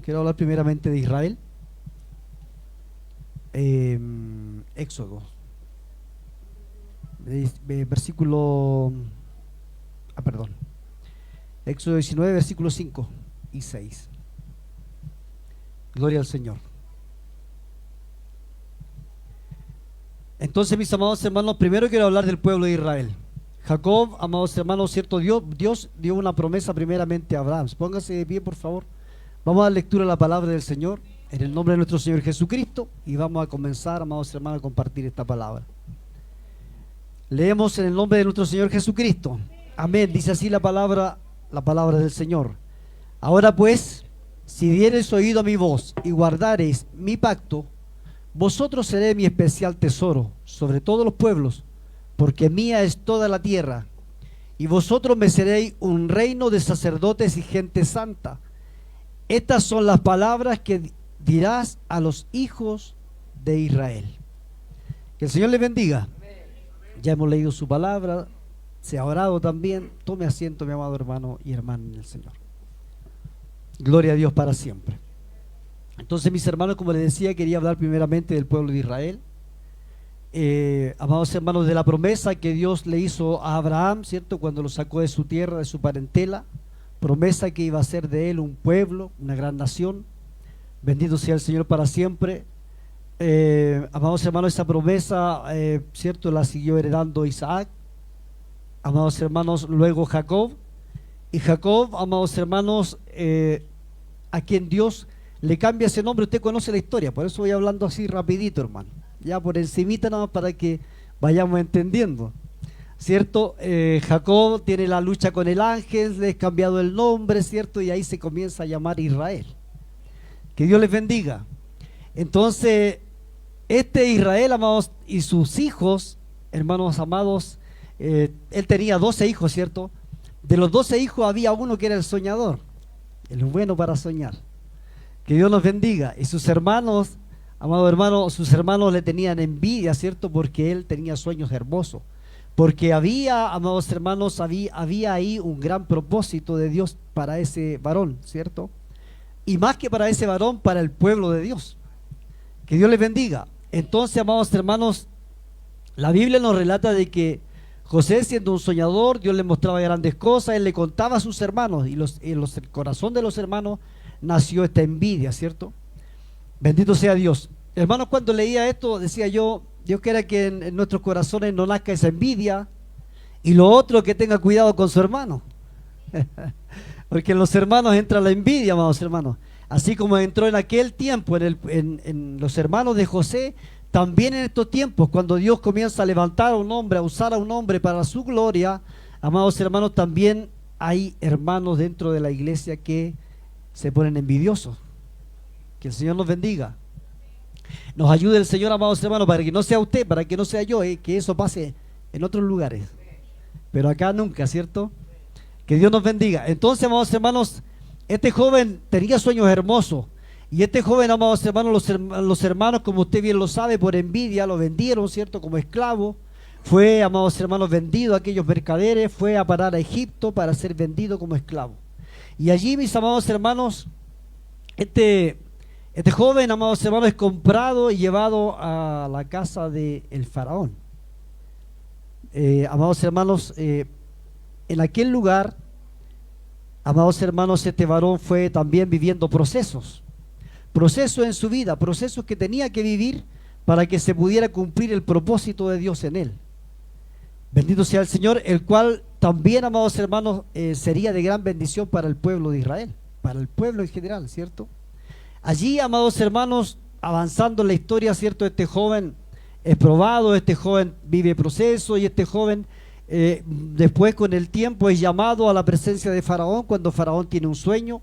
Quiero hablar primeramente de Israel. Éxodo, versículo, perdón, Éxodo 19, versículos 5 y 6. Gloria al Señor. Entonces, mis amados hermanos, primero quiero hablar del pueblo de Israel. Jacob, amados hermanos, cierto, Dios dio una promesa primeramente a Abraham. Póngase de pie, por favor. Vamos a dar lectura a la palabra del Señor en el nombre de nuestro Señor Jesucristo, y vamos a comenzar, amados hermanos, a compartir esta palabra. Leemos en el nombre de nuestro Señor Jesucristo. Amén. Dice así la palabra del Señor. Ahora pues, si diereis oído a mi voz y guardareis mi pacto, vosotros seréis mi especial tesoro sobre todos los pueblos, porque mía es toda la tierra, y vosotros me seréis un reino de sacerdotes y gente santa. Estas son las palabras que dirás a los hijos de Israel. Que el Señor les bendiga. Ya hemos leído su palabra, se ha orado también. Tome asiento, mi amado hermano y hermana en el Señor. Gloria a Dios para siempre. Entonces, mis hermanos, como les decía, quería hablar primeramente del pueblo de Israel. Amados hermanos, de la promesa que Dios le hizo a Abraham, ¿cierto? Cuando lo sacó de su tierra, de su parentela. Promesa que iba a ser de él un pueblo, una gran nación. Bendito sea el Señor para siempre. Amados hermanos, esa promesa, ¿cierto? La siguió heredando Isaac. Amados hermanos, luego Jacob. Y Jacob, amados hermanos, a quien Dios le cambia ese nombre. Usted conoce la historia, por eso voy hablando así rapidito, hermano. Ya por encimita nada más para que vayamos entendiendo. ¿Cierto? Jacob tiene la lucha con el ángel, le es cambiado el nombre, ¿cierto? Y ahí se comienza a llamar Israel. Que Dios les bendiga. Entonces, este Israel, amados, y sus hijos, hermanos amados, él tenía 12 hijos, ¿cierto? De los 12 hijos había uno que era el soñador, el bueno para soñar. Que Dios nos bendiga. Y sus hermanos, amados hermanos, sus hermanos le tenían envidia, ¿cierto? Porque él tenía sueños hermosos. Porque había, amados hermanos, había ahí un gran propósito de Dios para ese varón, ¿cierto? Y más que para ese varón, para el pueblo de Dios. Que Dios les bendiga. Entonces, amados hermanos, la Biblia nos relata de que José, siendo un soñador, Dios le mostraba grandes cosas, él le contaba a sus hermanos, y en el corazón de los hermanos nació esta envidia, ¿cierto? Bendito sea Dios. Hermanos, cuando leía esto, decía yo, Dios quiera que en nuestros corazones no nazca esa envidia, y lo otro, que tenga cuidado con su hermano. Porque en los hermanos entra la envidia, amados hermanos. Así como entró en aquel tiempo en los hermanos de José, también en estos tiempos, cuando Dios comienza a levantar a un hombre, a usar a un hombre para su gloria, amados hermanos, también hay hermanos dentro de la iglesia que se ponen envidiosos. Que el Señor nos bendiga. Nos ayude el Señor, amados hermanos, para que no sea usted, para que no sea yo, que eso pase en otros lugares, pero acá nunca, ¿cierto? Que Dios nos bendiga. Entonces, amados hermanos, este joven tenía sueños hermosos, y este joven, amados hermanos, los hermanos, como usted bien lo sabe, por envidia lo vendieron, ¿cierto? Como esclavo. Fue, amados hermanos, vendido a aquellos mercaderes, fue a parar a Egipto para ser vendido como esclavo. Y allí, mis amados hermanos, este joven, amados hermanos, es comprado y llevado a la casa del faraón. Amados hermanos, en aquel lugar, amados hermanos, este varón fue también viviendo procesos en su vida, procesos que tenía que vivir para que se pudiera cumplir el propósito de Dios en él. Bendito sea el Señor, el cual también, amados hermanos, sería de gran bendición para el pueblo de Israel, para el pueblo en general, ¿cierto? Allí, amados hermanos, avanzando en la historia, ¿cierto? Este joven es probado, este joven vive proceso, y este joven después, con el tiempo, es llamado a la presencia de Faraón, cuando Faraón tiene un sueño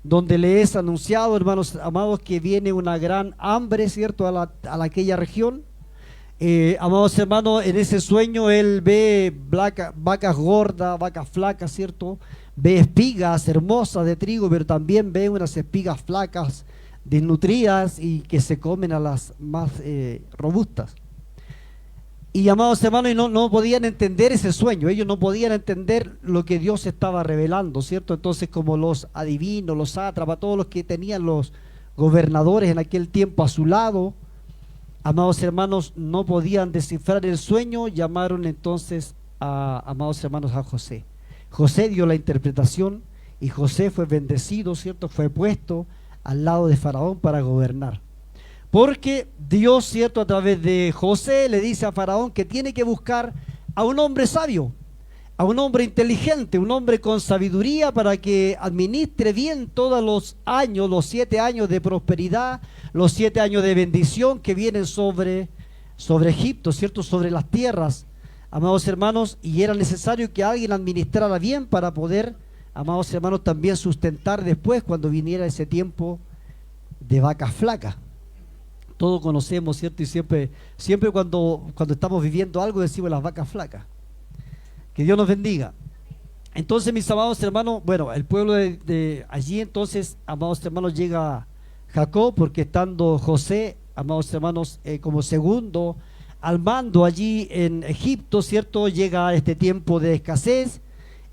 donde le es anunciado, hermanos amados, que viene una gran hambre, ¿cierto? a aquella región. Amados hermanos, en ese sueño él ve vacas gordas, vacas flacas, ¿cierto? Ve espigas hermosas de trigo, pero también ve unas espigas flacas, desnutridas, y que se comen a las más robustas. Y amados hermanos, y no podían entender ese sueño, ellos no podían entender lo que Dios estaba revelando, ¿cierto? Entonces, como los adivinos, los sátrapas, todos los que tenían los gobernadores en aquel tiempo a su lado, amados hermanos, no podían descifrar el sueño, llamaron entonces amados hermanos, a José. José dio la interpretación y José fue bendecido, ¿cierto? Fue puesto al lado de Faraón para gobernar. Porque Dios, ¿cierto?, a través de José le dice a Faraón que tiene que buscar a un hombre sabio, a un hombre inteligente, un hombre con sabiduría para que administre bien todos los años, los 7 años de prosperidad, los 7 años de bendición que vienen sobre Egipto, ¿cierto?, sobre las tierras, amados hermanos, y era necesario que alguien administrara bien para poder, amados hermanos, también sustentar después cuando viniera ese tiempo de vacas flacas. Todos conocemos, ¿cierto? Y siempre cuando estamos viviendo algo decimos las vacas flacas. Que Dios nos bendiga. Entonces, mis amados hermanos, bueno, el pueblo de allí entonces, amados hermanos, llega Jacob, porque estando José, amados hermanos, como segundo al mando allí en Egipto, ¿cierto? Llega este tiempo de escasez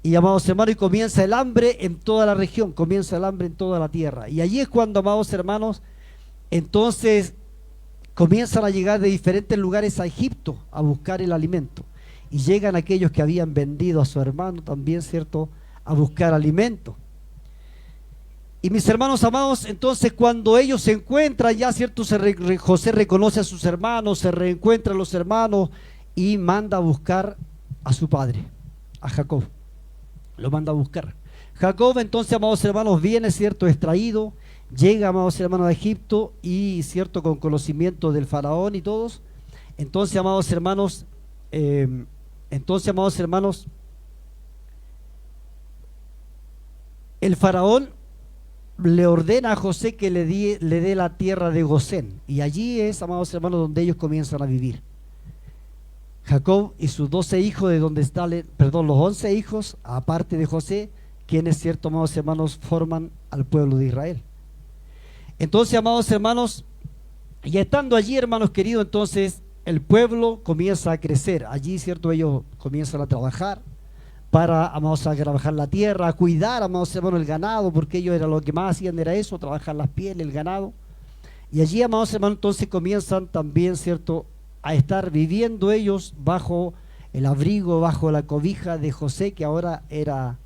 y, amados hermanos, y comienza el hambre en toda la región, comienza el hambre en toda la tierra. Y allí es cuando, amados hermanos, entonces comienzan a llegar de diferentes lugares a Egipto a buscar el alimento. Y llegan aquellos que habían vendido a su hermano también, ¿cierto?, a buscar alimento. Y mis hermanos amados, entonces cuando ellos se encuentran ya, ¿cierto?, José reconoce a sus hermanos, se reencuentran los hermanos y manda a buscar a su padre, a Jacob. Lo manda a buscar. Jacob entonces, amados hermanos, viene, ¿cierto?, extraído. Llega, amados hermanos, a Egipto y, cierto, con conocimiento del faraón y todos. Entonces, amados hermanos, el faraón le ordena a José que le dé la tierra de Gosén. Y allí es, amados hermanos, donde ellos comienzan a vivir. Jacob y sus 12 hijos, de donde están, los 11 hijos, aparte de José, quienes, cierto, amados hermanos, forman al pueblo de Israel. Entonces, amados hermanos, y estando allí, hermanos queridos, entonces el pueblo comienza a crecer. Allí, ¿cierto?, ellos comienzan a trabajar para, amados, a trabajar la tierra, a cuidar, amados hermanos, el ganado, porque ellos era lo que más hacían, era eso, trabajar las pieles, el ganado. Y allí, amados hermanos, entonces comienzan también, ¿cierto?, a estar viviendo ellos bajo el abrigo, bajo la cobija de José, que ahora era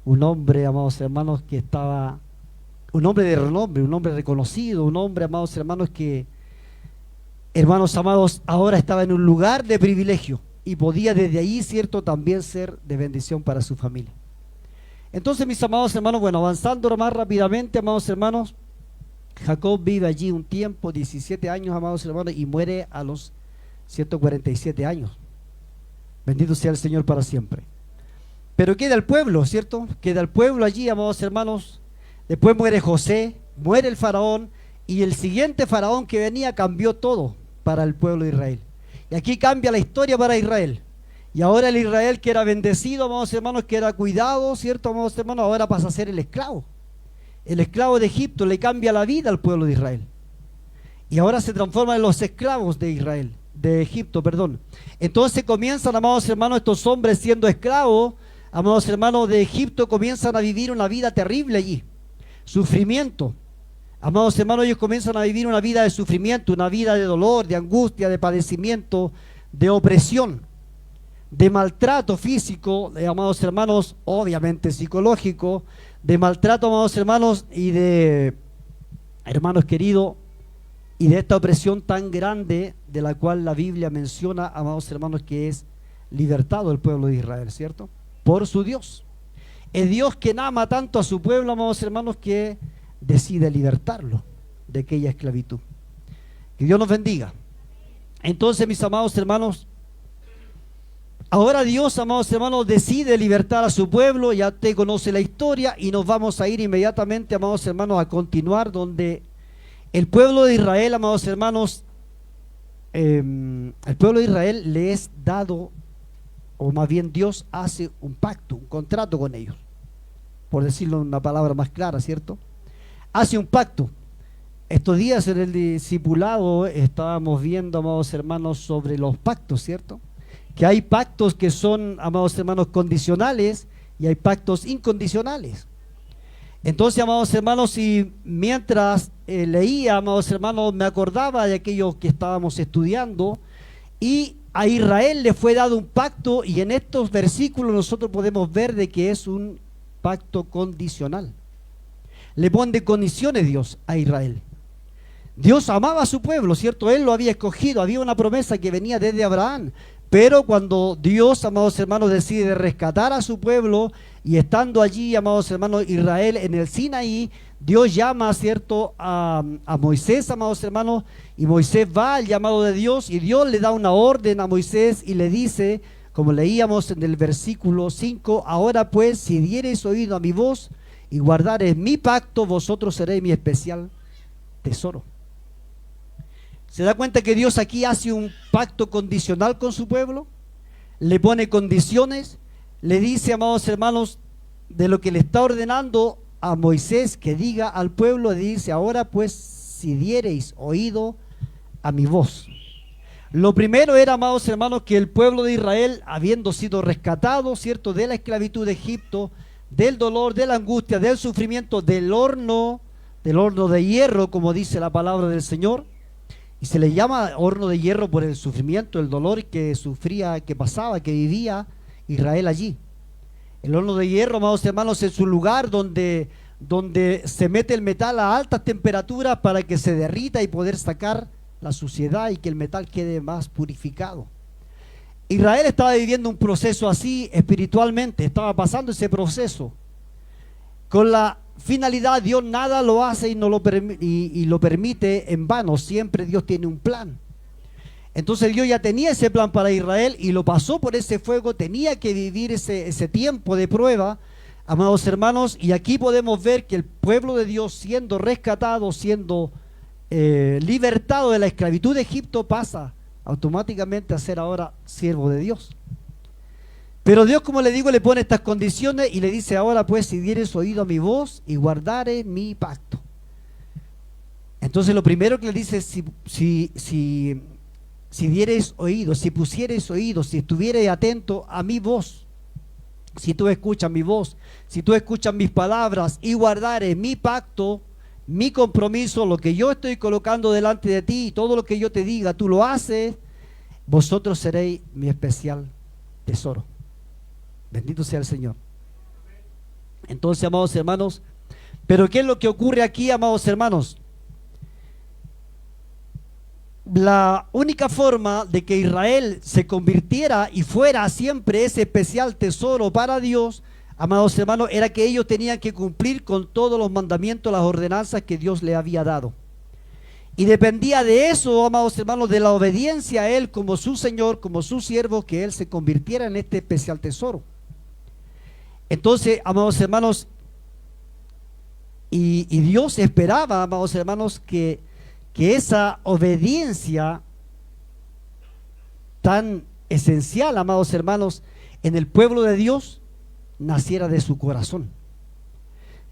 un hombre, amados hermanos, que estaba... un hombre de renombre, un hombre reconocido, un hombre, amados hermanos, que, hermanos amados, ahora estaba en un lugar de privilegio y podía desde ahí, cierto, también ser de bendición para su familia. Entonces, mis amados hermanos, bueno, avanzando más rápidamente, amados hermanos, Jacob vive allí un tiempo, 17 años, amados hermanos, y muere a los 147 años. Bendito sea el Señor para siempre. Pero queda el pueblo, ¿cierto? Queda el pueblo allí, amados hermanos. Después muere José, muere el faraón, y el siguiente faraón que venía cambió todo para el pueblo de Israel. Y aquí cambia la historia para Israel. Y ahora el Israel que era bendecido, amados hermanos, que era cuidado, ¿cierto, amados hermanos? Ahora pasa a ser el esclavo. El esclavo de Egipto le cambia la vida al pueblo de Israel. Y ahora se transforman en los esclavos de Israel, de Egipto, perdón. Entonces comienzan, amados hermanos, estos hombres siendo esclavos, amados hermanos, de Egipto, comienzan a vivir una vida terrible allí. Sufrimiento. Amados hermanos, ellos comienzan a vivir una vida de sufrimiento, una vida de dolor, de angustia, de padecimiento, de opresión, de maltrato físico, amados hermanos, obviamente psicológico, de maltrato, amados hermanos, y de, hermanos queridos, y de esta opresión tan grande de la cual la Biblia menciona, amados hermanos, que es libertado el pueblo de Israel, ¿cierto? Por su Dios. Es Dios quien ama tanto a su pueblo, amados hermanos, que decide libertarlo de aquella esclavitud. Que Dios nos bendiga. Entonces, mis amados hermanos, ahora Dios, amados hermanos, decide libertar a su pueblo. Ya te conoce la historia y nos vamos a ir inmediatamente, amados hermanos, a continuar donde el pueblo de Israel, amados hermanos, el pueblo de Israel le es dado, o más bien Dios hace un pacto, un contrato con ellos, por decirlo en una palabra más clara, ¿cierto? Hace un pacto. Estos días en el discipulado estábamos viendo, amados hermanos, sobre los pactos, ¿cierto? que hay pactos que son, amados hermanos, condicionales y hay pactos incondicionales. Entonces, amados hermanos, y mientras leía, amados hermanos, me acordaba de aquello que estábamos estudiando, y a Israel le fue dado un pacto, y en estos versículos nosotros podemos ver de que es un pacto condicional. Le pone condiciones Dios a Israel. Dios amaba a su pueblo, ¿cierto? Él lo había escogido, había una promesa que venía desde Abraham. Pero cuando Dios, amados hermanos, decide rescatar a su pueblo, y estando allí, amados hermanos, Israel en el Sinaí, Dios llama, ¿cierto?, a Moisés, amados hermanos, y Moisés va al llamado de Dios, y Dios le da una orden a Moisés y le dice, como leíamos en el versículo 5, ahora pues, si diereis oído a mi voz y guardareis mi pacto, vosotros seréis mi especial tesoro. ¿Se da cuenta que Dios aquí hace un pacto condicional con su pueblo? Le pone condiciones, le dice, amados hermanos, de lo que le está ordenando a Moisés que diga al pueblo, le dice, ahora pues, si diereis oído a mi voz. Lo primero era, amados hermanos, que el pueblo de Israel, habiendo sido rescatado, ¿cierto?, de la esclavitud de Egipto, del dolor, de la angustia, del sufrimiento, del horno de hierro, como dice la palabra del Señor. Y se le llama horno de hierro por el sufrimiento, el dolor que sufría, que pasaba, que vivía Israel allí. El horno de hierro, amados hermanos, es un lugar donde se mete el metal a altas temperaturas para que se derrita y poder sacar la suciedad y que el metal quede más purificado. Israel estaba viviendo un proceso así espiritualmente, estaba pasando ese proceso. Con la finalidad, Dios nada lo hace y lo permite en vano. Siempre Dios tiene un plan. Entonces Dios ya tenía ese plan para Israel y lo pasó por ese fuego. Tenía que vivir ese tiempo de prueba, amados hermanos. Y aquí podemos ver que el pueblo de Dios, siendo rescatado, siendo libertado de la esclavitud de Egipto, pasa automáticamente a ser ahora siervo de Dios. Pero Dios, como le digo, le pone estas condiciones y le dice, ahora pues, si dieres oído a mi voz y guardare mi pacto. Entonces lo primero que le dice, si dieres oído, si pusieres oído, si estuvieres atento a mi voz, si tú escuchas mi voz, si tú escuchas mis palabras y guardares mi pacto, mi compromiso, lo que yo estoy colocando delante de ti, todo lo que yo te diga, tú lo haces, vosotros seréis mi especial tesoro. Bendito sea el Señor. Entonces, amados hermanos, pero ¿qué es lo que ocurre aquí, amados hermanos? La única forma de que Israel se convirtiera y fuera siempre ese especial tesoro para Dios, amados hermanos, era que ellos tenían que cumplir con todos los mandamientos, las ordenanzas que Dios le había dado. Y dependía de eso, amados hermanos, de la obediencia a Él como su Señor, como su siervo, que Él se convirtiera en este especial tesoro. Entonces, amados hermanos, y Dios esperaba, amados hermanos, que esa obediencia tan esencial, amados hermanos, en el pueblo de Dios, naciera de su corazón.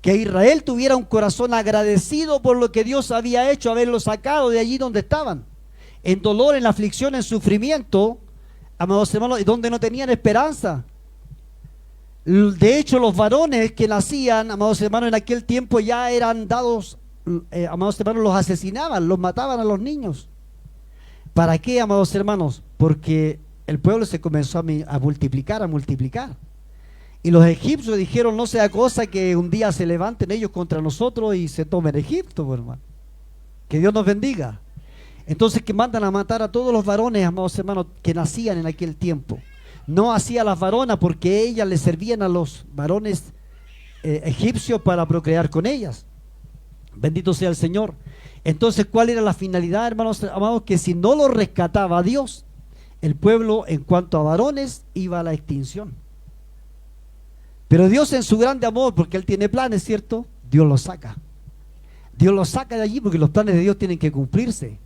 Que Israel tuviera un corazón agradecido por lo que Dios había hecho, haberlo sacado de allí donde estaban, en dolor, en aflicción, en sufrimiento, amados hermanos, y donde no tenían esperanza. De hecho, los varones que nacían, amados hermanos, en aquel tiempo ya eran dados, amados hermanos, los asesinaban, los mataban a los niños. ¿Para qué, amados hermanos? Porque el pueblo se comenzó a multiplicar, a multiplicar. Y los egipcios dijeron, no sea cosa que un día se levanten ellos contra nosotros y se tomen Egipto, hermano. Que Dios nos bendiga. Entonces, que mandan a matar a todos los varones, amados hermanos, que nacían en aquel tiempo. No hacía las varonas porque ellas le servían a los varones egipcios para procrear con ellas. Bendito sea el Señor. Entonces, ¿cuál era la finalidad, hermanos amados? Que si no lo rescataba Dios, el pueblo en cuanto a varones iba a la extinción. Pero Dios, en su grande amor, porque Él tiene planes, ¿cierto? Dios los saca. Dios los saca de allí porque los planes de Dios tienen que cumplirse.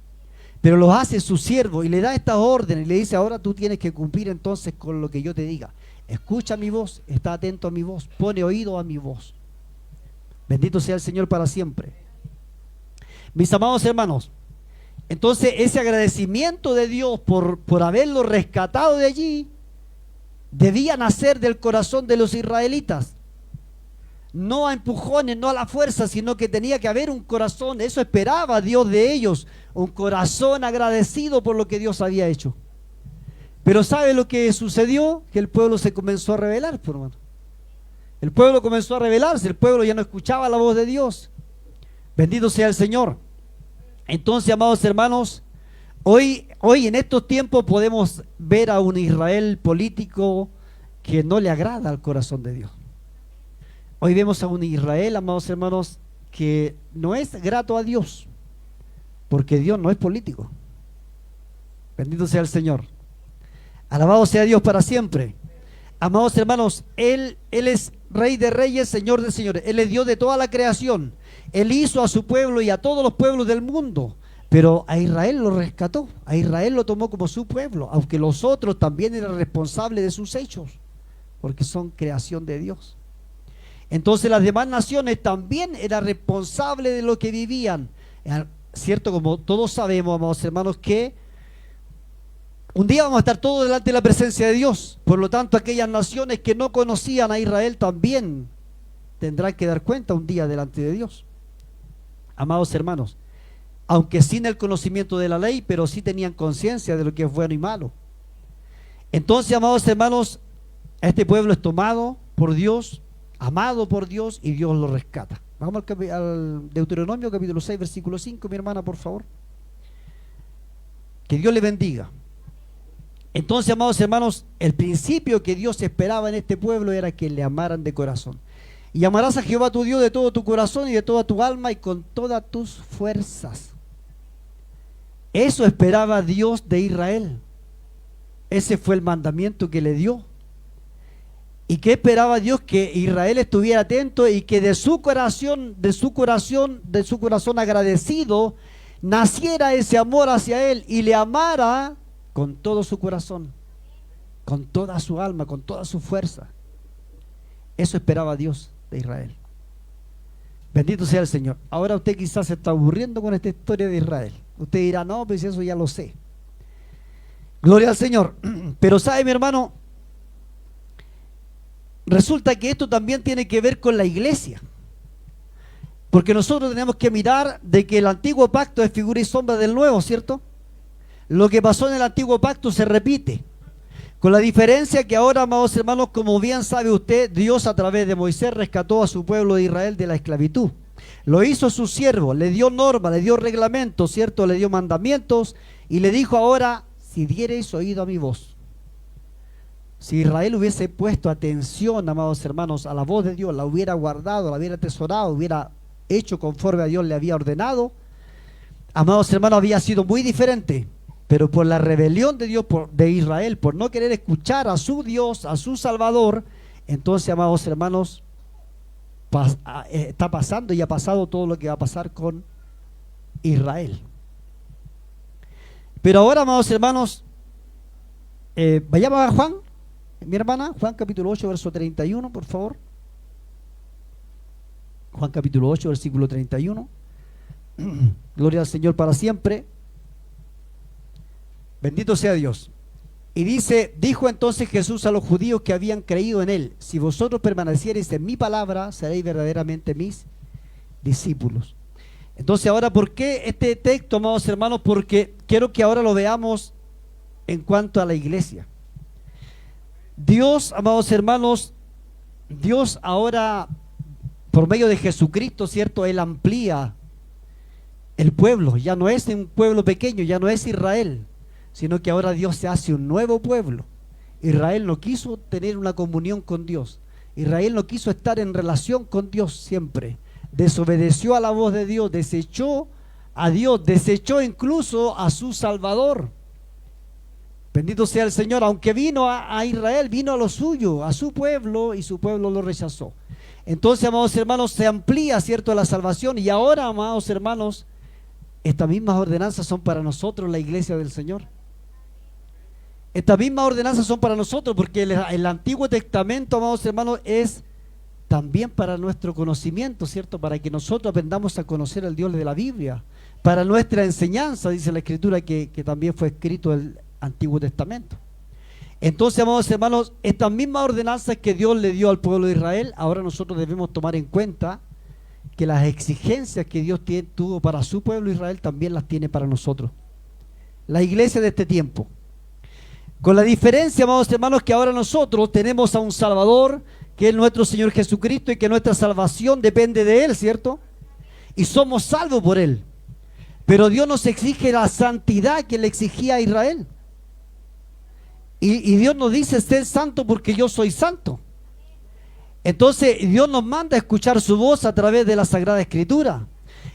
Pero los hace su siervo y le da estas órdenes y le dice, ahora tú tienes que cumplir entonces con lo que yo te diga. Escucha mi voz, está atento a mi voz, pone oído a mi voz. Bendito sea el Señor para siempre. Mis amados hermanos, Entonces ese agradecimiento de Dios por haberlo rescatado de allí, debía nacer del corazón de los israelitas. No a empujones, no a la fuerza, sino que tenía que haber un corazón. Eso esperaba Dios de ellos, un corazón agradecido por lo que Dios había hecho. Pero ¿sabe lo que sucedió? Que el pueblo se comenzó a rebelar, por hermano. El pueblo comenzó a rebelarse, el pueblo ya no escuchaba la voz de Dios. Bendito sea el Señor. Entonces, amados hermanos, hoy en estos tiempos podemos ver a un Israel político que no le agrada al corazón de Dios. Hoy vemos a un Israel, amados hermanos, que no es grato a Dios, porque Dios no es político. Bendito sea el Señor. Alabado sea Dios para siempre. Amados hermanos, Él es Rey de reyes, Señor de señores. Él es Dios de toda la creación. Él hizo a su pueblo y a todos los pueblos del mundo. Pero a Israel lo rescató. A Israel lo tomó como su pueblo. Aunque los otros también eran responsables de sus hechos. Porque son creación de Dios. Entonces las demás naciones también eran responsables de lo que vivían. ¿Cierto? Como todos sabemos, amados hermanos, que un día vamos a estar todos delante de la presencia de Dios. Por lo tanto, aquellas naciones que no conocían a Israel también tendrán que dar cuenta un día delante de Dios. Amados hermanos, aunque sin el conocimiento de la ley, pero sí tenían conciencia de lo que es bueno y malo. Entonces, amados hermanos, este pueblo es tomado por Dios, amado por Dios, y Dios lo rescata. Vamos al Deuteronomio capítulo 6, versículo 5, mi hermana, por favor. Que Dios le bendiga. Entonces, amados hermanos, el principio que Dios esperaba en este pueblo era que le amaran de corazón. Y amarás a Jehová tu Dios de todo tu corazón y de toda tu alma y con todas tus fuerzas. Eso esperaba Dios de Israel. Ese fue el mandamiento que le dio. ¿Y qué esperaba Dios? Que Israel estuviera atento y que de su corazón agradecido, naciera ese amor hacia Él y le amara con todo su corazón, con toda su alma, con toda su fuerza. Eso esperaba Dios de Israel. Bendito sea el Señor. Ahora usted quizás se está aburriendo con esta historia de Israel. Usted dirá, no, pues eso ya lo sé. Gloria al Señor. Pero sabe, mi hermano, resulta que esto también tiene que ver con la iglesia. Porque nosotros tenemos que mirar de que el antiguo pacto es figura y sombra del nuevo, ¿cierto? Lo que pasó en el antiguo pacto se repite, con la diferencia que ahora, amados hermanos, como bien sabe usted, Dios a través de Moisés rescató a su pueblo de Israel de la esclavitud. Lo hizo su siervo, le dio normas, le dio reglamentos, ¿cierto? Le dio mandamientos y le dijo ahora, si diereis oído a mi voz. Si Israel hubiese puesto atención, amados hermanos, a la voz de Dios, la hubiera guardado, la hubiera atesorado, hubiera hecho conforme a Dios le había ordenado, amados hermanos, había sido muy diferente. Pero por la rebelión de Dios, de Israel, por no querer escuchar a su Dios, a su Salvador, entonces, amados hermanos, está pasando y ha pasado todo lo que va a pasar con Israel. Pero ahora, amados hermanos, vayamos a Juan, mi hermana, Juan capítulo 8, verso 31, por favor. Juan capítulo 8, versículo 31. Gloria al Señor para siempre. Bendito sea Dios. Y dijo entonces Jesús a los judíos que habían creído en Él, si vosotros permaneciereis en mi palabra, seréis verdaderamente mis discípulos. Entonces ahora, ¿por qué este texto, amados hermanos? Porque quiero que ahora lo veamos en cuanto a la iglesia. Dios, amados hermanos, Dios ahora, por medio de Jesucristo, ¿cierto? Él amplía el pueblo, ya no es un pueblo pequeño, ya no es Israel, sino que ahora Dios se hace un nuevo pueblo. Israel no quiso tener una comunión con Dios. Israel no quiso estar en relación con Dios siempre. Desobedeció a la voz de Dios, desechó a Dios, desechó incluso a su Salvador. Bendito sea el Señor. Aunque vino a Israel, vino a lo suyo, a su pueblo, y su pueblo lo rechazó. Entonces, amados hermanos, se amplía, ¿cierto?, la salvación. Y ahora, amados hermanos, estas mismas ordenanzas son para nosotros, la iglesia del Señor. Estas mismas ordenanzas son para nosotros, porque el Antiguo Testamento, amados hermanos, es también para nuestro conocimiento, ¿cierto? Para que nosotros aprendamos a conocer al Dios de la Biblia, para nuestra enseñanza, dice la Escritura, que también fue escrito el Antiguo Testamento. Entonces, amados hermanos, estas mismas ordenanzas que Dios le dio al pueblo de Israel, ahora nosotros debemos tomar en cuenta que las exigencias que Dios tuvo para su pueblo Israel también las tiene para nosotros, la iglesia de este tiempo. Con la diferencia, amados hermanos, que ahora nosotros tenemos a un Salvador, que es nuestro Señor Jesucristo, y que nuestra salvación depende de Él, ¿cierto? Y somos salvos por Él. Pero Dios nos exige la santidad que le exigía a Israel. Y Dios nos dice: sed santo porque yo soy santo. Entonces Dios nos manda a escuchar su voz a través de la Sagrada Escritura.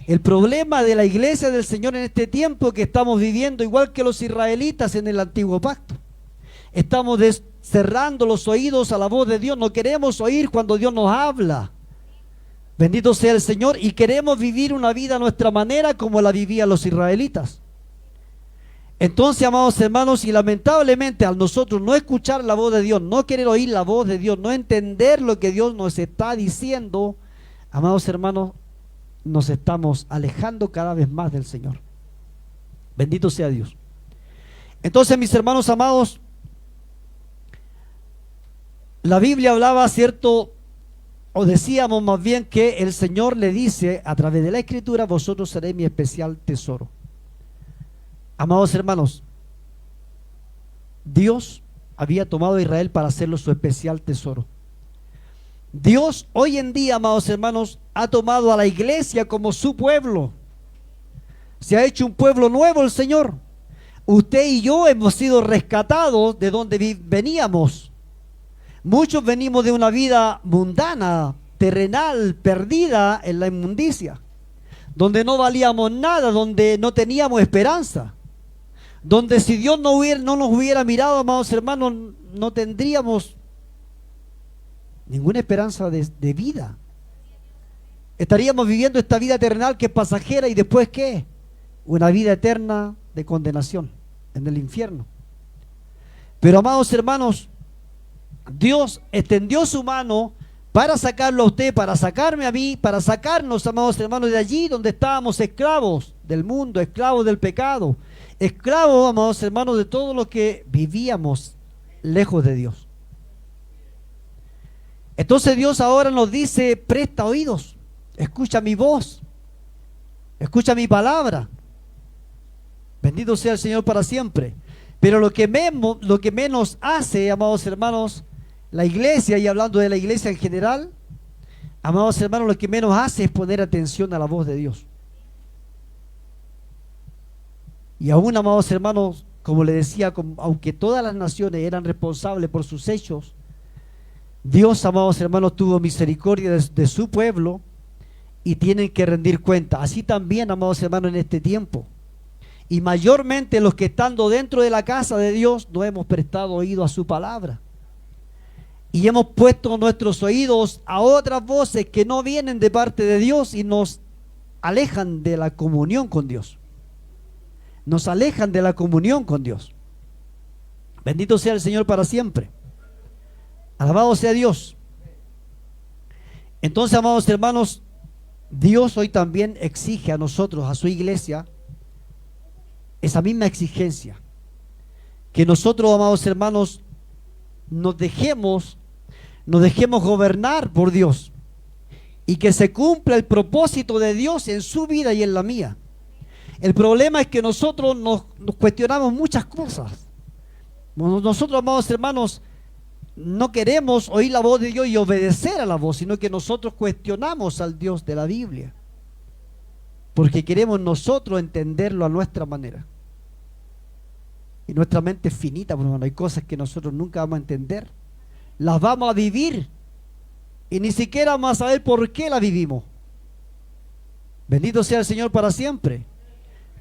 El problema de la iglesia del Señor en este tiempo que estamos viviendo, igual que los israelitas en el Antiguo Pacto, estamos cerrando los oídos a la voz de Dios. No queremos oír cuando Dios nos habla. Bendito sea el Señor. Y queremos vivir una vida a nuestra manera, como la vivían los israelitas. Entonces, amados hermanos, y lamentablemente al nosotros no escuchar la voz de Dios, no querer oír la voz de Dios, no entender lo que Dios nos está diciendo, amados hermanos, nos estamos alejando cada vez más del Señor. Bendito sea Dios. Entonces, mis hermanos amados, la Biblia hablaba, ¿cierto? O decíamos más bien que el Señor le dice a través de la Escritura: vosotros seréis mi especial tesoro. Amados hermanos, Dios había tomado a Israel para hacerlo su especial tesoro. Dios hoy en día, amados hermanos, ha tomado a la iglesia como su pueblo. Se ha hecho un pueblo nuevo el Señor. Usted y yo hemos sido rescatados de donde veníamos. Muchos venimos de una vida mundana, terrenal, perdida en la inmundicia, donde no valíamos nada, donde no teníamos esperanza, donde si Dios no nos hubiera mirado, amados hermanos, no tendríamos ninguna esperanza de vida. Estaríamos viviendo esta vida terrenal que es pasajera, y después ¿qué? Una vida eterna de condenación en el infierno. Pero, amados hermanos, Dios extendió su mano para sacarlo a usted, para sacarme a mí, para sacarnos, amados hermanos, de allí donde estábamos esclavos del mundo, esclavos del pecado, esclavos, amados hermanos, de todo lo que vivíamos lejos de Dios. Entonces Dios ahora nos dice: presta oídos, escucha mi voz, escucha mi palabra. Bendito sea el Señor para siempre. Pero lo que menos hace, amados hermanos, la iglesia, y hablando de la iglesia en general, amados hermanos, lo que menos hace es poner atención a la voz de Dios. Y aún, amados hermanos, como le decía, aunque todas las naciones eran responsables por sus hechos, Dios, amados hermanos, tuvo misericordia de su pueblo, y tienen que rendir cuenta. Así también, amados hermanos, en este tiempo, y mayormente los que estando dentro de la casa de Dios, no hemos prestado oído a su palabra, y hemos puesto nuestros oídos a otras voces que no vienen de parte de Dios y nos alejan de la comunión con Dios. Nos alejan de la comunión con Dios. Bendito sea el Señor para siempre. Alabado sea Dios. Entonces, amados hermanos, Dios hoy también exige a nosotros, a su iglesia, esa misma exigencia, que nosotros, amados hermanos, nos dejemos gobernar por Dios, y que se cumpla el propósito de Dios en su vida y en la mía. El problema es que nosotros nos cuestionamos muchas cosas. Nosotros, amados hermanos, no queremos oír la voz de Dios y obedecer a la voz, sino que nosotros cuestionamos al Dios de la Biblia, porque queremos nosotros entenderlo a nuestra manera. Y nuestra mente es finita, hermano. Hay cosas que nosotros nunca vamos a entender, las vamos a vivir, y ni siquiera vamos a saber por qué la vivimos. Bendito sea el Señor para siempre.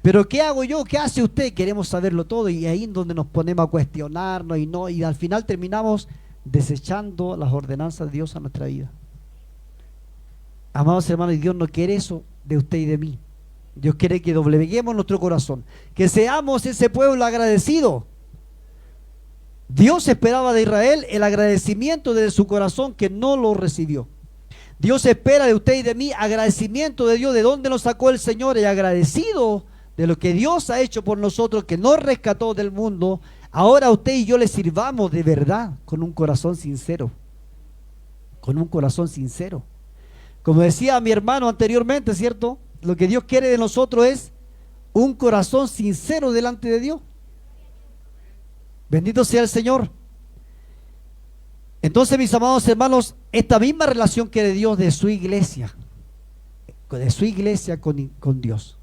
Pero ¿qué hago yo? ¿Qué hace usted? Queremos saberlo todo, y ahí es donde nos ponemos a cuestionarnos, y al final terminamos desechando las ordenanzas de Dios a nuestra vida. Amados hermanos, Dios no quiere eso de usted y de mí. Dios quiere que dobleguemos nuestro corazón, que seamos ese pueblo agradecido. Dios esperaba de Israel el agradecimiento de su corazón, que no lo recibió. Dios espera de usted y de mí agradecimiento de Dios, de dónde nos sacó el Señor, y agradecido de lo que Dios ha hecho por nosotros, que nos rescató del mundo. Ahora usted y yo le sirvamos de verdad, con un corazón sincero, con un corazón sincero. Como decía mi hermano anteriormente, ¿cierto? Lo que Dios quiere de nosotros es un corazón sincero delante de Dios. Bendito sea el Señor. Entonces, mis amados hermanos, esta misma relación que de Dios de su iglesia con Dios,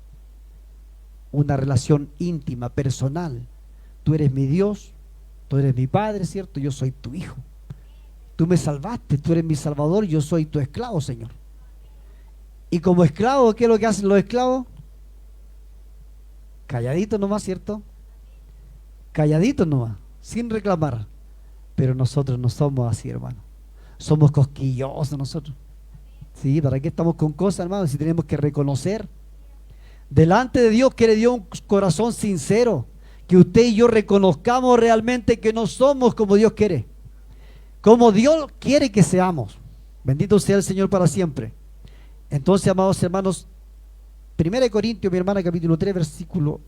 una relación íntima, personal. Tú eres mi Dios, tú eres mi Padre, ¿cierto? Yo soy tu hijo. Tú me salvaste, tú eres mi Salvador, yo soy tu esclavo, Señor. Y como esclavo, ¿qué es lo que hacen los esclavos? Calladitos nomás, ¿cierto? Calladitos nomás, sin reclamar. Pero nosotros no somos así, hermano. Somos cosquillosos nosotros. Sí, ¿para qué estamos con cosas, hermano? Si tenemos que reconocer. Delante de Dios quiere Dios un corazón sincero. Que usted y yo reconozcamos realmente que no somos como Dios quiere. Como Dios quiere que seamos. Bendito sea el Señor para siempre. Entonces, amados hermanos, 1 Corintios, mi hermana, capítulo 3, versículo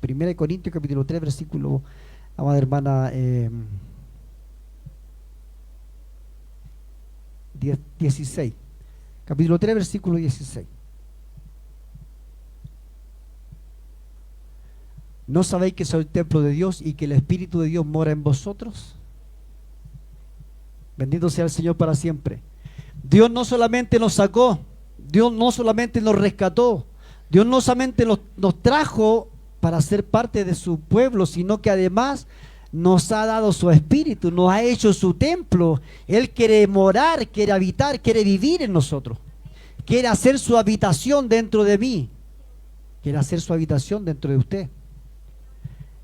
1 Corintios, capítulo 3, versículo, amada hermana, 16. Capítulo 3, versículo 16. ¿No sabéis que soy el templo de Dios y que el Espíritu de Dios mora en vosotros? Bendito sea el Señor para siempre. Dios no solamente nos sacó, Dios no solamente nos rescató, Dios no solamente nos trajo para ser parte de su pueblo, sino que además nos ha dado su Espíritu, nos ha hecho su templo. Él quiere morar, quiere habitar, quiere vivir en nosotros, quiere hacer su habitación dentro de mí, quiere hacer su habitación dentro de usted.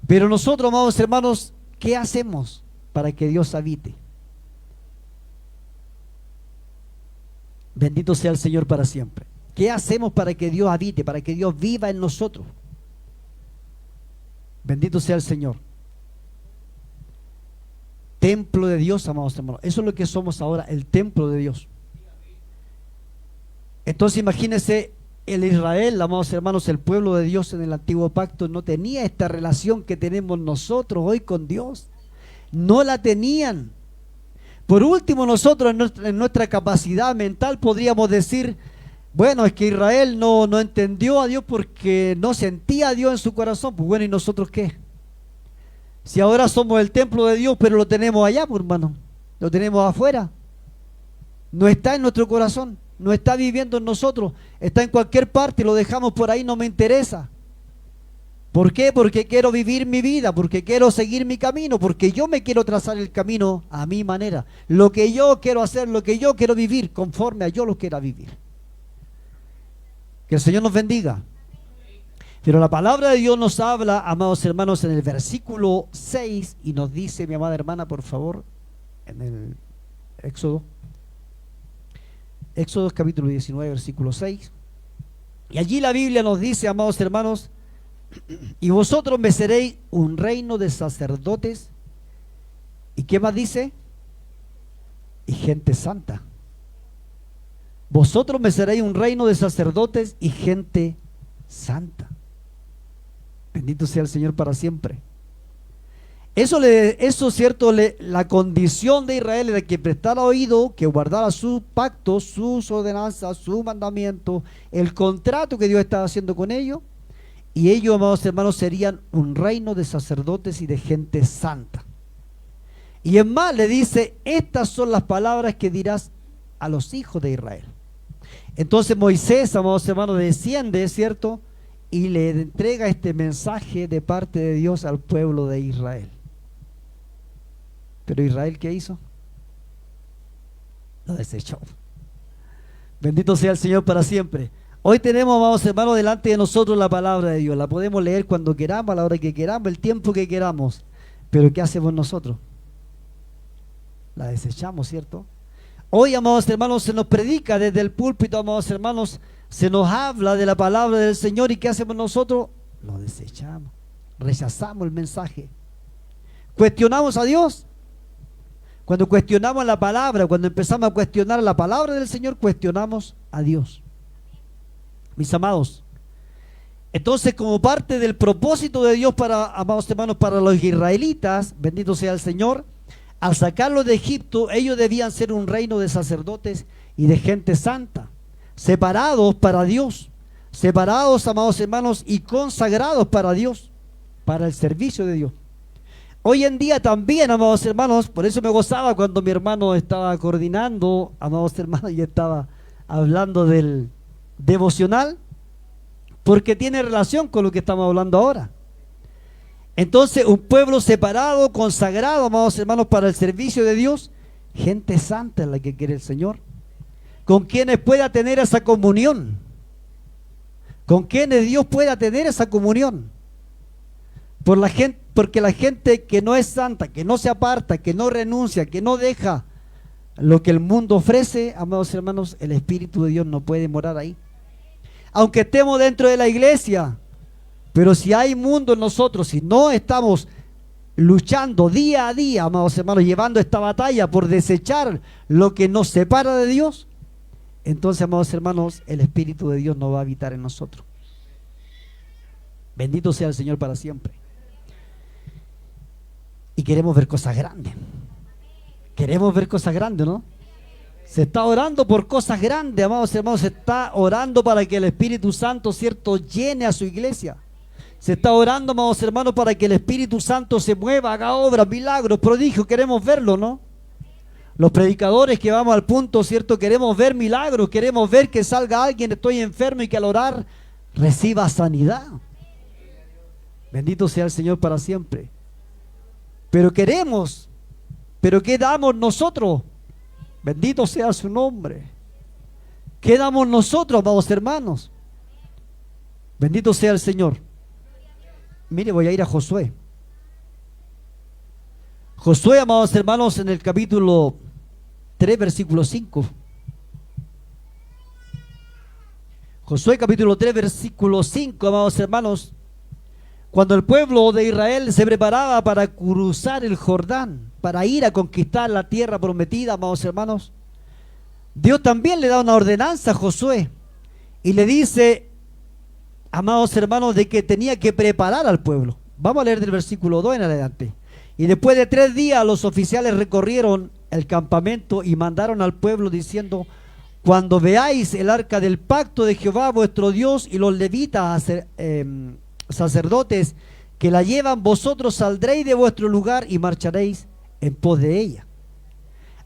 Pero nosotros, amados hermanos, ¿qué hacemos para que Dios habite? Bendito sea el Señor para siempre. ¿Qué hacemos para que Dios habite, para que Dios viva en nosotros? Bendito sea el Señor. Templo de Dios, amados hermanos. Eso es lo que somos ahora, el templo de Dios. Entonces imagínense, el Israel, amados hermanos, el pueblo de Dios en el antiguo pacto no tenía esta relación que tenemos nosotros hoy con Dios. No la tenían. Por último, nosotros en nuestra capacidad mental podríamos decir, bueno, es que Israel no entendió a Dios porque no sentía a Dios en su corazón. Pues bueno, ¿y nosotros qué? Si ahora somos el templo de Dios, pero lo tenemos allá, pues hermano, lo tenemos afuera. No está en nuestro corazón, no está viviendo en nosotros, está en cualquier parte, lo dejamos por ahí, no me interesa. ¿Por qué? Porque quiero vivir mi vida, porque quiero seguir mi camino, porque yo me quiero trazar el camino a mi manera. Lo que yo quiero hacer, lo que yo quiero vivir, conforme a yo lo quiera vivir. Que el Señor nos bendiga. Pero la palabra de Dios nos habla, amados hermanos, en el versículo 6, y nos dice, mi amada hermana, por favor, en el Éxodo capítulo 19, versículo 6. Y allí la Biblia nos dice, amados hermanos, y vosotros me seréis un reino de sacerdotes. ¿Y qué más dice? Y gente santa. Vosotros me seréis un reino de sacerdotes y gente santa. Bendito sea el Señor para siempre. Eso cierto, la condición de Israel era que prestara oído, que guardara sus pactos, sus ordenanzas, su mandamiento, el contrato que Dios estaba haciendo con ellos. Y ellos, amados hermanos, serían un reino de sacerdotes y de gente santa. Y en más le dice, estas son las palabras que dirás a los hijos de Israel. Entonces Moisés, amados hermanos, desciende, ¿cierto? Y le entrega este mensaje de parte de Dios al pueblo de Israel. Pero Israel, ¿qué hizo? Lo desechó. Bendito sea el Señor para siempre. Hoy tenemos, amados hermanos, delante de nosotros la palabra de Dios. La podemos leer cuando queramos, a la hora que queramos, el tiempo que queramos. Pero ¿qué hacemos nosotros? La desechamos, ¿cierto? Hoy, amados hermanos, se nos predica desde el púlpito, amados hermanos, se nos habla de la palabra del Señor. ¿Y qué hacemos nosotros? Lo desechamos, rechazamos el mensaje. Cuestionamos a Dios. Cuando cuestionamos la palabra, cuando empezamos a cuestionar la palabra del Señor, cuestionamos a Dios. Mis amados, entonces, como parte del propósito de Dios para, amados hermanos, para los israelitas, bendito sea el Señor, al sacarlos de Egipto, ellos debían ser un reino de sacerdotes y de gente santa, separados para Dios, separados, amados hermanos, y consagrados para Dios, para el servicio de Dios. Hoy en día también, amados hermanos, por eso me gozaba cuando mi hermano estaba coordinando, amados hermanos, y estaba hablando del devocional, porque tiene relación con lo que estamos hablando ahora. Entonces, un pueblo separado, consagrado, amados hermanos, para el servicio de Dios, gente santa es la que quiere el Señor, con quienes pueda tener esa comunión, con quienes Dios pueda tener esa comunión. Porque la gente que no es santa, que no se aparta, que no renuncia, que no deja lo que el mundo ofrece, amados hermanos, el Espíritu de Dios no puede morar ahí. Aunque estemos dentro de la iglesia, pero si hay mundo en nosotros, si no estamos luchando día a día, amados hermanos, llevando esta batalla por desechar lo que nos separa de Dios, entonces, amados hermanos, el Espíritu de Dios no va a habitar en nosotros. Bendito sea el Señor para siempre. Y queremos ver cosas grandes. Queremos ver cosas grandes, ¿no? Se está orando por cosas grandes, amados hermanos. Se está orando para que el Espíritu Santo, cierto, llene a su iglesia. Se está orando, amados hermanos, para que el Espíritu Santo se mueva, haga obras, milagros, prodigios. Queremos verlo, ¿no? Los predicadores que vamos al punto, cierto, queremos ver milagros. Queremos ver que salga alguien, estoy enfermo, y que al orar reciba sanidad. Bendito sea el Señor para siempre. Pero ¿qué damos nosotros? Bendito sea su nombre. ¿Qué damos nosotros, amados hermanos? Bendito sea el Señor. Mire, voy a ir a Josué. Josué, amados hermanos, en el capítulo 3, versículo 5. Josué capítulo 3, versículo 5, amados hermanos. Cuando el pueblo de Israel se preparaba para cruzar el Jordán, para ir a conquistar la tierra prometida, amados hermanos, Dios también le da una ordenanza a Josué y le dice, amados hermanos, de que tenía que preparar al pueblo. Vamos a leer del versículo 2 en adelante. Y después de 3 días los oficiales recorrieron el campamento y mandaron al pueblo diciendo, cuando veáis el arca del pacto de Jehová vuestro Dios y los levitas sacerdotes que la llevan, vosotros saldréis de vuestro lugar y marcharéis en pos de ella,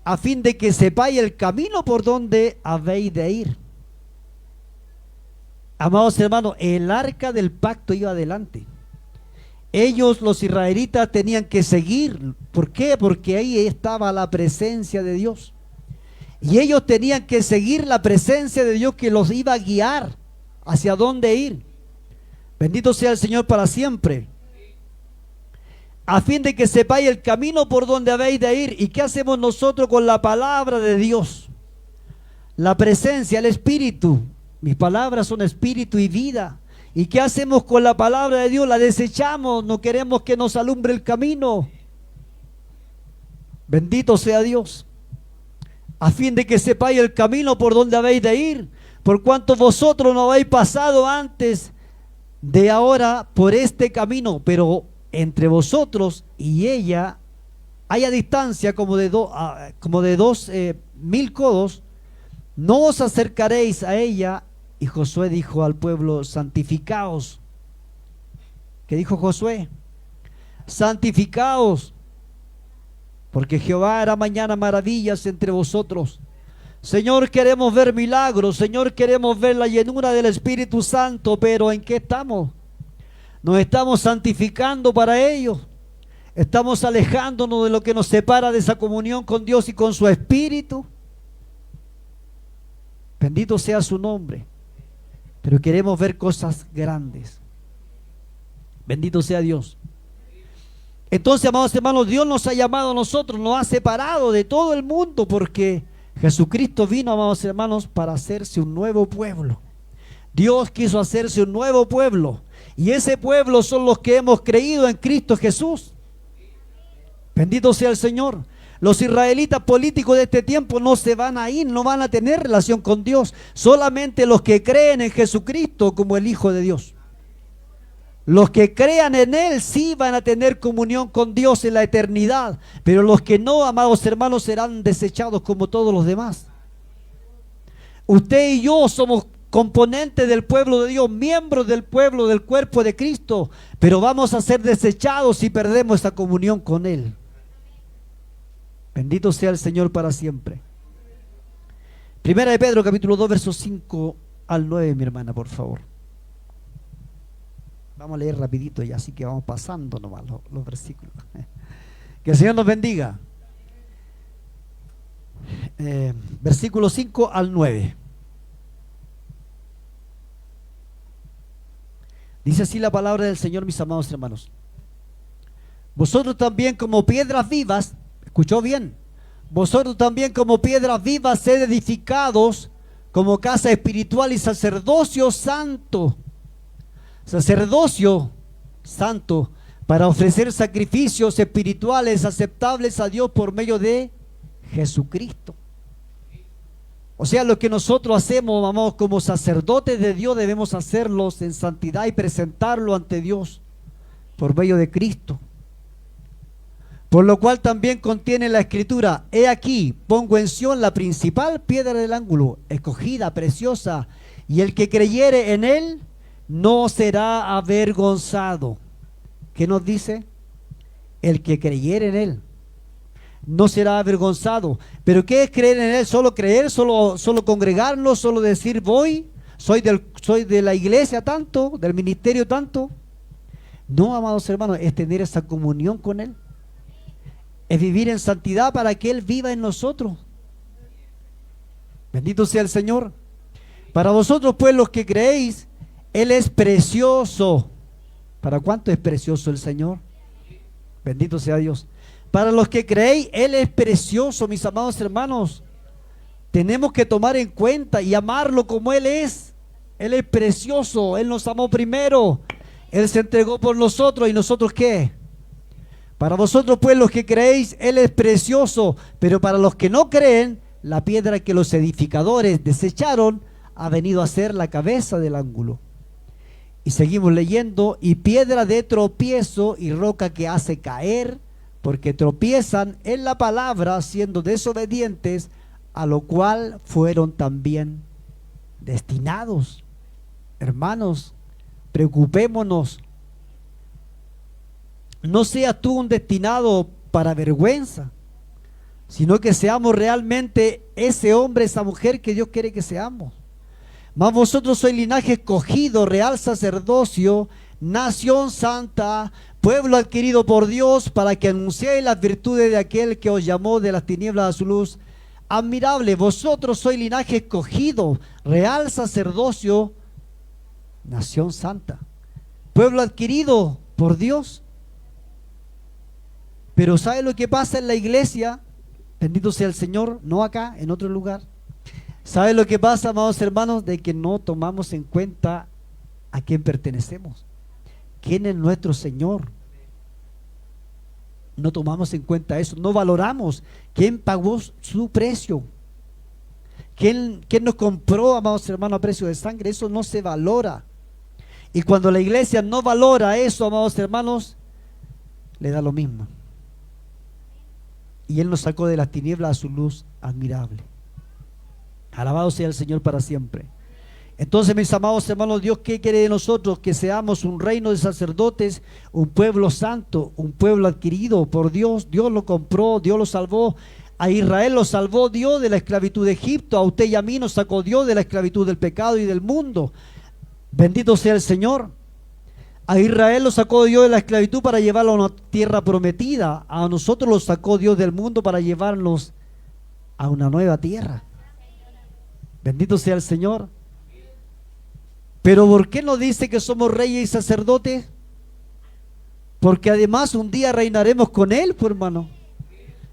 a fin de que sepáis el camino por donde habéis de ir. Amados hermanos, el arca del pacto iba adelante. Ellos, los israelitas, tenían que seguir. ¿Por qué? Porque ahí estaba la presencia de Dios. Y ellos tenían que seguir la presencia de Dios que los iba a guiar hacia dónde ir. Bendito sea el Señor para siempre. A fin de que sepáis el camino por donde habéis de ir. ¿Y qué hacemos nosotros con la palabra de Dios? La presencia, el Espíritu. Mis palabras son espíritu y vida. ¿Y qué hacemos con la palabra de Dios? La desechamos, no queremos que nos alumbre el camino. Bendito sea Dios. A fin de que sepáis el camino por donde habéis de ir, por cuanto vosotros no habéis pasado antes de ahora por este camino, pero entre vosotros y ella haya distancia como de 2,000 codos, no os acercaréis a ella. Y Josué dijo al pueblo, santificaos. ¿Qué dijo Josué? Santificaos, porque Jehová hará mañana maravillas entre vosotros. Señor, queremos ver milagros. Señor, queremos ver la llenura del Espíritu Santo. Pero ¿en qué estamos? Nos estamos santificando para ello. Estamos alejándonos de lo que nos separa de esa comunión con Dios y con su Espíritu. Bendito sea su nombre. Pero queremos ver cosas grandes. Bendito sea Dios. Entonces, amados hermanos, Dios nos ha llamado a nosotros, nos ha separado de todo el mundo, porque Jesucristo vino, amados hermanos, para hacerse un nuevo pueblo. Dios quiso hacerse un nuevo pueblo, y ese pueblo son los que hemos creído en Cristo Jesús. Bendito sea el Señor. Los israelitas políticos de este tiempo no se van a ir, no van a tener relación con Dios. Solamente los que creen en Jesucristo como el Hijo de Dios. Los que crean en Él sí van a tener comunión con Dios en la eternidad. Pero los que no, amados hermanos, serán desechados como todos los demás. Usted y yo somos componentes del pueblo de Dios, miembros del pueblo, del cuerpo de Cristo. Pero vamos a ser desechados si perdemos esa comunión con Él. Bendito sea el Señor para siempre. Primera de Pedro, capítulo 2, versos 5 al 9, mi hermana, por favor. Vamos a leer rapidito ya, así que vamos pasando nomás los versículos. Que el Señor nos bendiga. Versículo 5 al 9. Dice así la palabra del Señor, mis amados hermanos. Vosotros también como piedras vivas, ¿escuchó bien? Vosotros también como piedras vivas sed edificados como casa espiritual y sacerdocio santo. Sacerdocio santo para ofrecer sacrificios espirituales aceptables a Dios por medio de Jesucristo. O sea, lo que nosotros hacemos, amados, como sacerdotes de Dios, debemos hacerlos en santidad y presentarlo ante Dios por medio de Cristo. Por lo cual también contiene la escritura: he aquí, pongo en Sión la principal piedra del ángulo, escogida, preciosa, y el que creyere en él no será avergonzado. ¿Qué nos dice? El que creyere en él no será avergonzado. ¿Pero qué es creer en él? ¿Solo creer? ¿Solo congregarnos? ¿Solo decir voy? ¿Soy de la iglesia tanto? ¿Del ministerio tanto? No, amados hermanos, es tener esa comunión con él. Es vivir en santidad para que él viva en nosotros. Bendito sea el Señor. Para vosotros pues los que creéis, él es precioso. ¿Para cuánto es precioso el Señor? Bendito sea Dios. Para los que creéis, él es precioso, mis amados hermanos. Tenemos que tomar en cuenta y amarlo como él es. Él es precioso, él nos amó primero. Él se entregó por nosotros, ¿y nosotros qué? Para vosotros pues los que creéis, él es precioso. Pero para los que no creen, la piedra que los edificadores desecharon ha venido a ser la cabeza del ángulo. Y seguimos leyendo: y piedra de tropiezo y roca que hace caer, porque tropiezan en la palabra siendo desobedientes, a lo cual fueron también destinados. Hermanos, preocupémonos. No seas tú un destinado para vergüenza, sino que seamos realmente ese hombre, esa mujer que Dios quiere que seamos. Mas vosotros sois linaje escogido, real sacerdocio, nación santa, pueblo adquirido por Dios, para que anunciéis las virtudes de aquel que os llamó de las tinieblas a su luz admirable. Vosotros sois linaje escogido, real sacerdocio, nación santa, pueblo adquirido por Dios. Pero ¿sabe lo que pasa en la iglesia? Bendito sea el Señor, no acá, en otro lugar. ¿Sabe lo que pasa, amados hermanos? De que no tomamos en cuenta a quién pertenecemos, quién es nuestro Señor. No tomamos en cuenta eso, no valoramos quién pagó su precio, quién nos compró, amados hermanos, a precio de sangre. Eso no se valora. Y cuando la iglesia no valora eso, amados hermanos, le da lo mismo. Y él nos sacó de las tinieblas a su luz admirable. Alabado sea el Señor para siempre. Entonces, mis amados hermanos, Dios, ¿qué quiere de nosotros? Que seamos un reino de sacerdotes, un pueblo santo, un pueblo adquirido por Dios. Dios lo compró, Dios lo salvó. A Israel lo salvó Dios de la esclavitud de Egipto. A usted y a mí nos sacó Dios de la esclavitud del pecado y del mundo. Bendito sea el Señor. A Israel lo sacó Dios de la esclavitud para llevarlo a una tierra prometida. A nosotros lo sacó Dios del mundo para llevarnos a una nueva tierra. Bendito sea el Señor. Pero ¿por qué no dice que somos reyes y sacerdotes? Porque además un día reinaremos con Él, pues, hermano.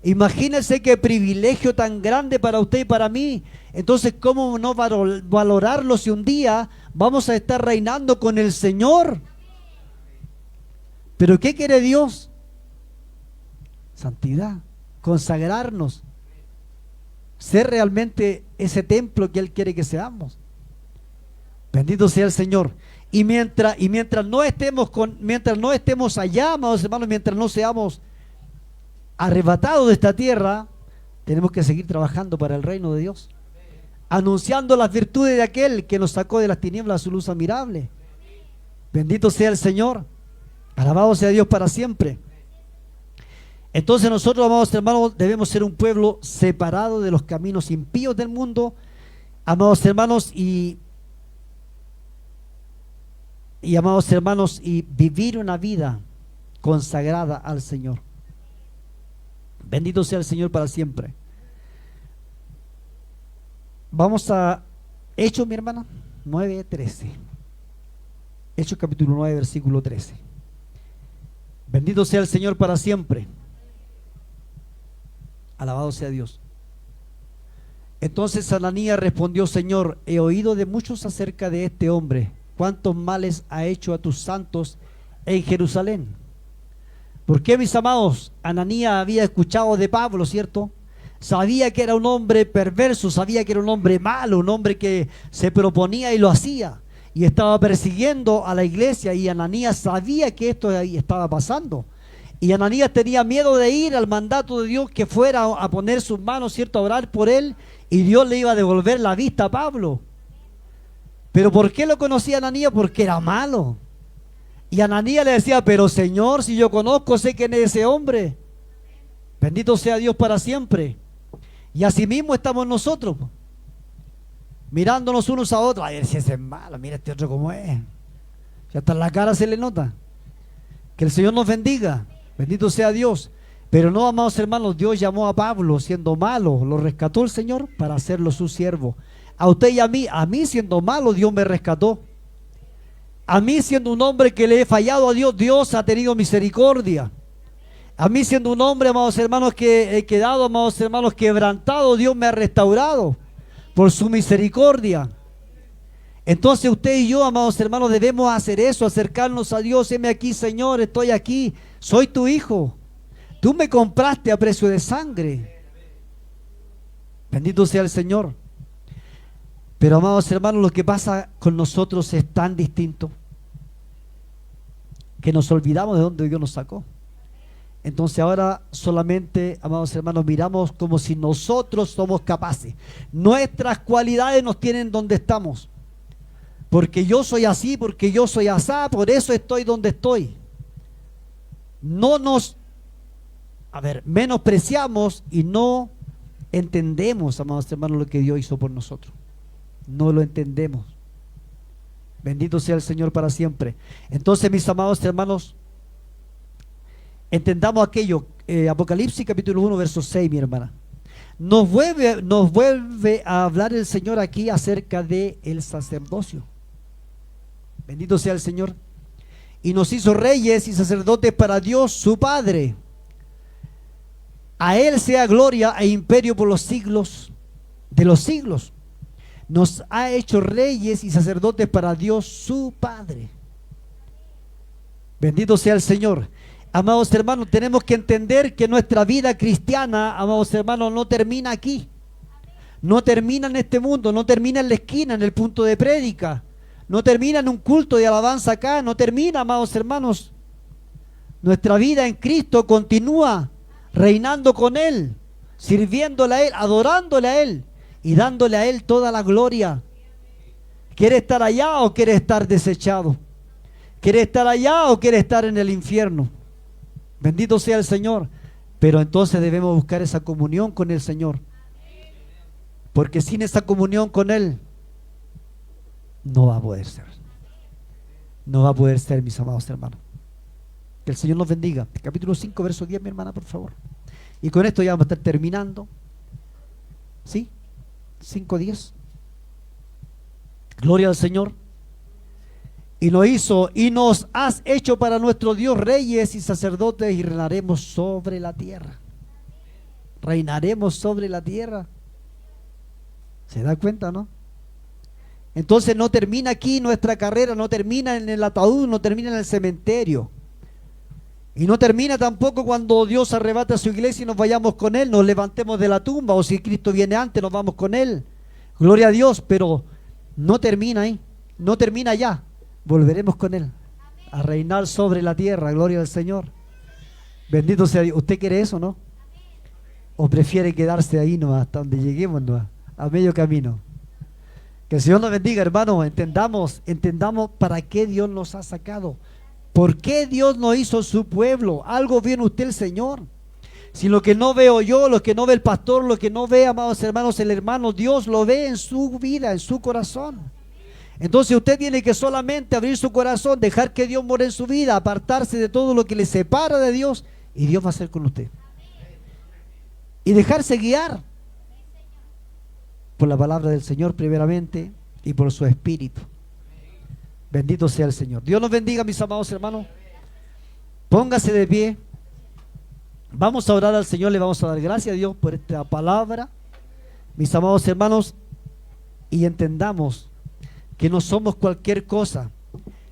Imagínense qué privilegio tan grande para usted y para mí. Entonces, ¿cómo no valorarlo si un día vamos a estar reinando con el Señor? ¿Pero qué quiere Dios? Santidad, consagrarnos, ser realmente ese templo que Él quiere que seamos. Bendito sea el Señor. Y mientras no estemos allá, amados hermanos, mientras no seamos arrebatados de esta tierra, tenemos que seguir trabajando para el reino de Dios, anunciando las virtudes de aquel que nos sacó de las tinieblas a su luz admirable. Bendito sea el Señor. Alabado sea Dios para siempre. Entonces nosotros, amados hermanos, debemos ser un pueblo separado de los caminos impíos del mundo, amados hermanos, y amados hermanos, y vivir una vida consagrada al Señor. Bendito sea el Señor para siempre. Vamos a Hechos, mi hermana, 9:13. Hechos capítulo 9, versículo 13. Bendito sea el Señor para siempre. Alabado sea Dios. Entonces Ananías respondió: Señor, he oído de muchos acerca de este hombre, cuántos males ha hecho a tus santos en Jerusalén. ¿Por qué, mis amados? Ananías había escuchado de Pablo, ¿cierto? Sabía que era un hombre perverso, sabía que era un hombre malo, un hombre que se proponía y lo hacía, y estaba persiguiendo a la iglesia, y Ananías sabía que esto ahí estaba pasando. Y Ananías tenía miedo de ir al mandato de Dios, que fuera a poner sus manos, ¿cierto?, a orar por él, y Dios le iba a devolver la vista a Pablo. ¿Pero por qué lo conocía Ananías? Porque era malo. Y Ananías le decía: pero Señor, si yo conozco, sé quién es ese hombre. Bendito sea Dios para siempre. Y así mismo estamos nosotros, mirándonos unos a otros. Ay, si ese es malo, mira este otro cómo es. Ya hasta en la cara se le nota. Que el Señor nos bendiga. Bendito sea Dios. Pero no, amados hermanos, Dios llamó a Pablo siendo malo, lo rescató el Señor para hacerlo su siervo. A usted y a mí siendo malo, Dios me rescató. A mí siendo un hombre que le he fallado a Dios, Dios ha tenido misericordia. A mí siendo un hombre, amados hermanos, que he quedado, amados hermanos, quebrantado, Dios me ha restaurado por su misericordia. Entonces usted y yo, amados hermanos, debemos hacer eso, acercarnos a Dios. Heme aquí, Señor, estoy aquí, soy tu hijo. Tú me compraste a precio de sangre. Bendito sea el Señor. Pero, amados hermanos, lo que pasa con nosotros es tan distinto que nos olvidamos de dónde Dios nos sacó. Entonces ahora solamente, amados hermanos, miramos como si nosotros somos capaces. Nuestras cualidades nos tienen donde estamos. Porque yo soy así, porque yo soy asá, por eso estoy donde estoy. No nos, menospreciamos y no entendemos, amados hermanos, lo que Dios hizo por nosotros. No lo entendemos. Bendito sea el Señor para siempre. Entonces, mis amados hermanos, entendamos aquello. Apocalipsis capítulo 1, verso 6, mi hermana. Nos vuelve a hablar el Señor aquí acerca de el sacerdocio. Bendito sea el Señor. Y nos hizo reyes y sacerdotes para Dios su Padre. A Él sea gloria e imperio por los siglos de los siglos. Nos ha hecho reyes y sacerdotes para Dios su Padre. Bendito sea el Señor. Amados hermanos, tenemos que entender que nuestra vida cristiana, amados hermanos, no termina aquí. No termina en este mundo, no termina en la esquina, en el punto de prédica. No termina en un culto de alabanza acá, no termina, amados hermanos. Nuestra vida en Cristo continúa reinando con Él, sirviéndole a Él, adorándole a Él y dándole a Él toda la gloria. ¿Quiere estar allá o quiere estar desechado? ¿Quiere estar allá o quiere estar en el infierno? Bendito sea el Señor. Pero entonces debemos buscar esa comunión con el Señor, porque sin esa comunión con Él no va a poder ser. No va a poder ser, mis amados hermanos. Que el Señor nos bendiga. Capítulo 5, verso 10, mi hermana, por favor. Y con esto ya vamos a estar terminando. ¿Sí? 5:10. Gloria al Señor. Y nos has hecho para nuestro Dios reyes y sacerdotes, y reinaremos sobre la tierra. Reinaremos sobre la tierra. ¿Se da cuenta, no? Entonces no termina aquí nuestra carrera, no termina en el ataúd, no termina en el cementerio. Y no termina tampoco cuando Dios arrebata a su iglesia y nos vayamos con Él, nos levantemos de la tumba, o si Cristo viene antes, nos vamos con Él. Gloria a Dios, pero no termina ahí, no termina ya. Volveremos con Él a reinar sobre la tierra, gloria al Señor. Bendito sea Dios. ¿Usted quiere eso, no? ¿O prefiere quedarse ahí no hasta donde lleguemos, no? A medio camino? Que el Señor nos bendiga, hermanos. Entendamos para qué Dios nos ha sacado. ¿Por qué Dios nos hizo su pueblo? Algo vio en usted el Señor. Si lo que no veo yo, lo que no ve el pastor, lo que no ve, amados hermanos, el hermano, Dios lo ve en su vida, en su corazón. Entonces usted tiene que solamente abrir su corazón, dejar que Dios more en su vida, apartarse de todo lo que le separa de Dios, y Dios va a hacer con usted. Y dejarse guiar por la palabra del Señor primeramente y por su Espíritu. Bendito sea el Señor. Dios nos bendiga, mis amados hermanos. Póngase de pie. Vamos a orar al Señor, le vamos a dar gracias a Dios por esta palabra, mis amados hermanos, y entendamos que no somos cualquier cosa,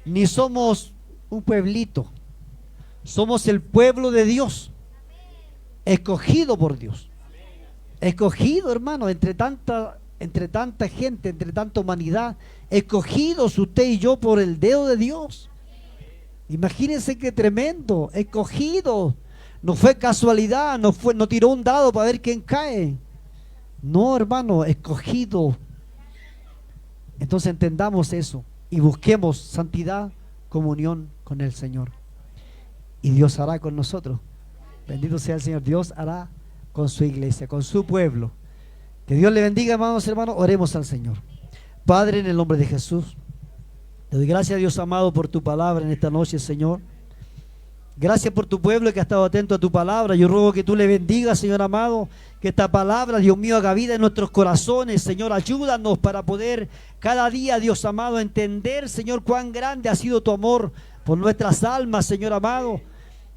ni somos un pueblito, somos el pueblo de Dios, escogido por Dios, escogido, hermano, entre tanta gente, entre tanta humanidad, escogidos usted y yo por el dedo de Dios. Imagínense qué tremendo, escogido. No fue casualidad, no tiró un dado para ver quién cae. No, hermano, escogido. Entonces entendamos eso y busquemos santidad, comunión con el Señor. Y Dios hará con nosotros. Bendito sea el Señor. Dios hará con su iglesia, con su pueblo. Que Dios le bendiga, hermanos, hermanos. Oremos al Señor. Padre, en el nombre de Jesús, te doy gracias, Dios amado, por tu palabra en esta noche, Señor. Gracias por tu pueblo que ha estado atento a tu palabra. Yo ruego que tú le bendigas, Señor amado, que esta palabra, Dios mío, haga vida en nuestros corazones. Señor, ayúdanos para poder cada día, Dios amado, entender, Señor, cuán grande ha sido tu amor por nuestras almas, Señor amado,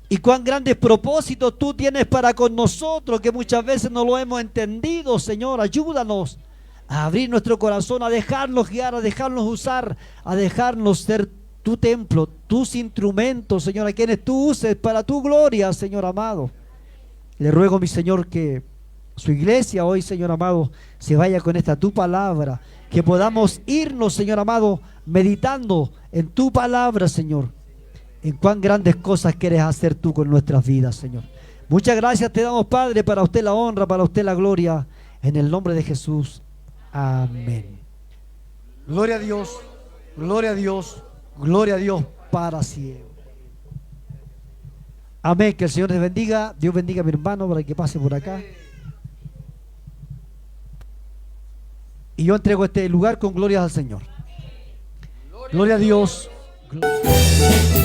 y cuán grandes propósitos tú tienes para con nosotros, que muchas veces no lo hemos entendido. Señor, ayúdanos a abrir nuestro corazón, a dejarnos guiar, a dejarnos usar, a dejarnos ser tu templo, tus instrumentos, Señor, a quienes tú uses para tu gloria, Señor amado. Le ruego, mi Señor, que su iglesia hoy, Señor amado, se vaya con esta tu palabra, que podamos irnos, Señor amado, meditando en tu palabra, Señor, en cuán grandes cosas quieres hacer tú con nuestras vidas, Señor. Muchas gracias te damos, Padre, para usted la honra, para usted la gloria, en el nombre de Jesús. Amén. Gloria a Dios, gloria a Dios. Gloria a Dios para siempre. Amén. Que el Señor les bendiga. Dios bendiga a mi hermano para que pase por acá. Y yo entrego este lugar con glorias al Señor. Gloria a Dios. Gloria.